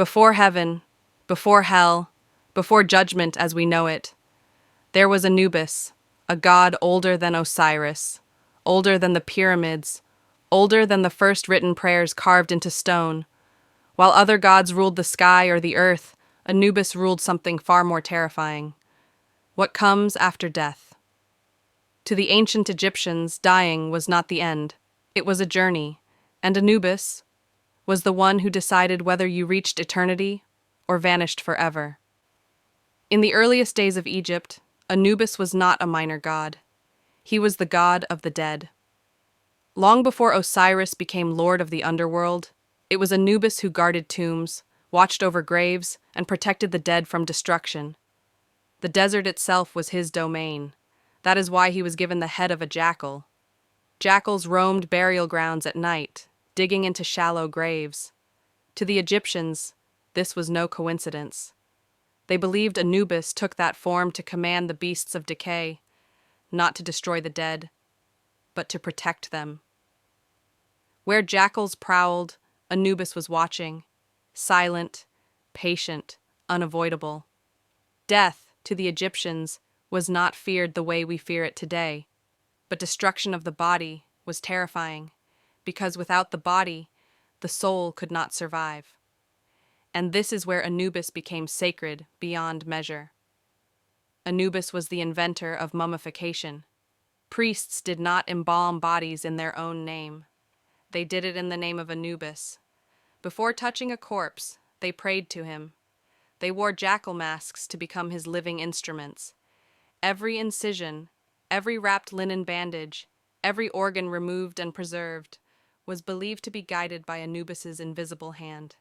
Before heaven, before hell, before judgment as we know it, there was Anubis, a god older than Osiris, older than the pyramids, older than the first written prayers carved into stone. While other gods ruled the sky or the earth, Anubis ruled something far more terrifying. What comes after death? To the ancient Egyptians, dying was not the end. It was a journey, and Anubis was the one who decided whether you reached eternity or vanished forever. In the earliest days of Egypt, Anubis was not a minor god. He was the god of the dead. Long before Osiris became lord of the underworld, it was Anubis who guarded tombs, watched over graves, and protected the dead from destruction. The desert itself was his domain. That is why he was given the head of a jackal. Jackals roamed burial grounds at night, digging into shallow graves. To the Egyptians, this was no coincidence. They believed Anubis took that form to command the beasts of decay, not to destroy the dead, but to protect them. Where jackals prowled, Anubis was watching, silent, patient, unavoidable. Death, to the Egyptians, was not feared the way we fear it today, but destruction of the body was terrifying, because without the body, the soul could not survive. And this is where Anubis became sacred beyond measure. Anubis was the inventor of mummification. Priests did not embalm bodies in their own name. They did it in the name of Anubis. Before touching a corpse, they prayed to him. They wore jackal masks to become his living instruments. Every incision, every wrapped linen bandage, every organ removed and preserved, was believed to be guided by Anubis's invisible hand.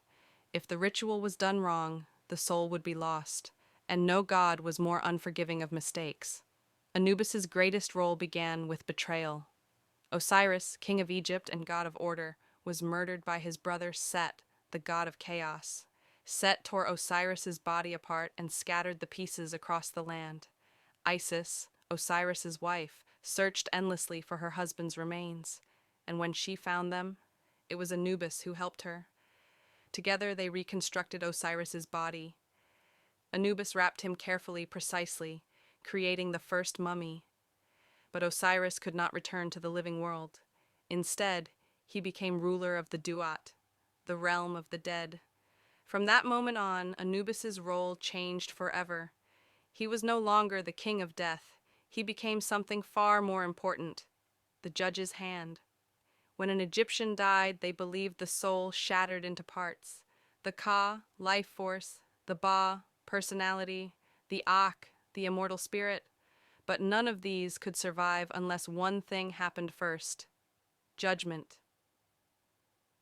If the ritual was done wrong, the soul would be lost, and no god was more unforgiving of mistakes. Anubis's greatest role began with betrayal. Osiris, king of Egypt and god of order, was murdered by his brother Set, the god of chaos. Set tore Osiris's body apart and scattered the pieces across the land. Isis, Osiris's wife, searched endlessly for her husband's remains, and when she found them, it was Anubis who helped her. Together they reconstructed Osiris's body. Anubis wrapped him carefully, precisely, creating the first mummy. But Osiris could not return to the living world. Instead, he became ruler of the Duat, the realm of the dead. From that moment on, Anubis's role changed forever. He was no longer the king of death. He became something far more important, the judge's hand. When an Egyptian died, they believed the soul shattered into parts. The Ka, life force, the Ba, personality, the Ak, the immortal spirit. But none of these could survive unless one thing happened first: judgment.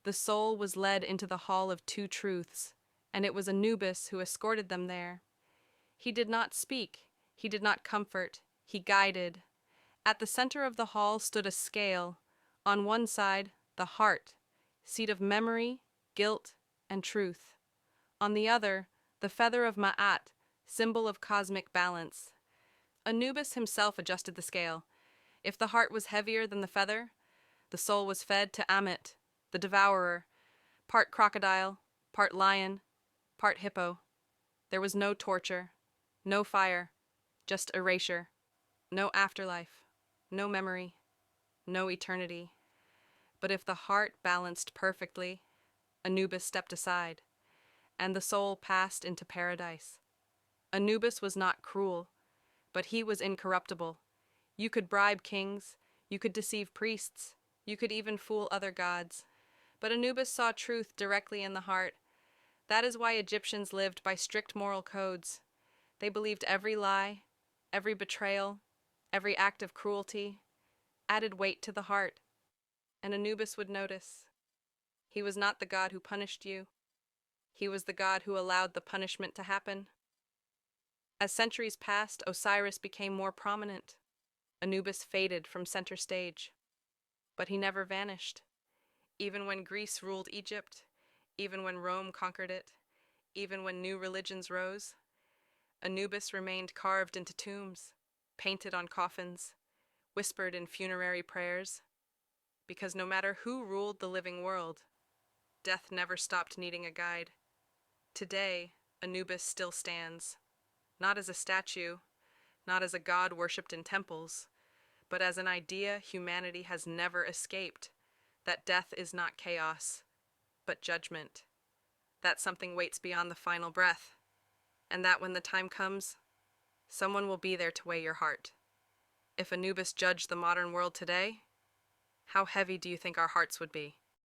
The soul was led into the Hall of Two Truths, and it was Anubis who escorted them there. He did not speak, he did not comfort, he guided. At the center of the hall stood a scale. On one side, the heart, seat of memory, guilt, and truth. On the other, the feather of Ma'at, symbol of cosmic balance. Anubis himself adjusted the scale. If the heart was heavier than the feather, the soul was fed to Ammit, the devourer, part crocodile, part lion, part hippo. There was no torture, no fire, just erasure, no afterlife, no memory, no eternity. But if the heart balanced perfectly, Anubis stepped aside, and the soul passed into paradise. Anubis was not cruel, but he was incorruptible. You could bribe kings, you could deceive priests, you could even fool other gods. But Anubis saw truth directly in the heart. That is why Egyptians lived by strict moral codes. They believed every lie, every betrayal, every act of cruelty added weight to the heart. And Anubis would notice. He was not the god who punished you. He was the god who allowed the punishment to happen. As centuries passed, Osiris became more prominent. Anubis faded from center stage. But he never vanished. Even when Greece ruled Egypt, even when Rome conquered it, even when new religions rose, Anubis remained carved into tombs, painted on coffins, whispered in funerary prayers. Because no matter who ruled the living world, death never stopped needing a guide. Today, Anubis still stands, not as a statue, not as a god worshipped in temples, but as an idea humanity has never escaped, that death is not chaos, but judgment, that something waits beyond the final breath, and that when the time comes, someone will be there to weigh your heart. If Anubis judged the modern world today, how heavy do you think our hearts would be?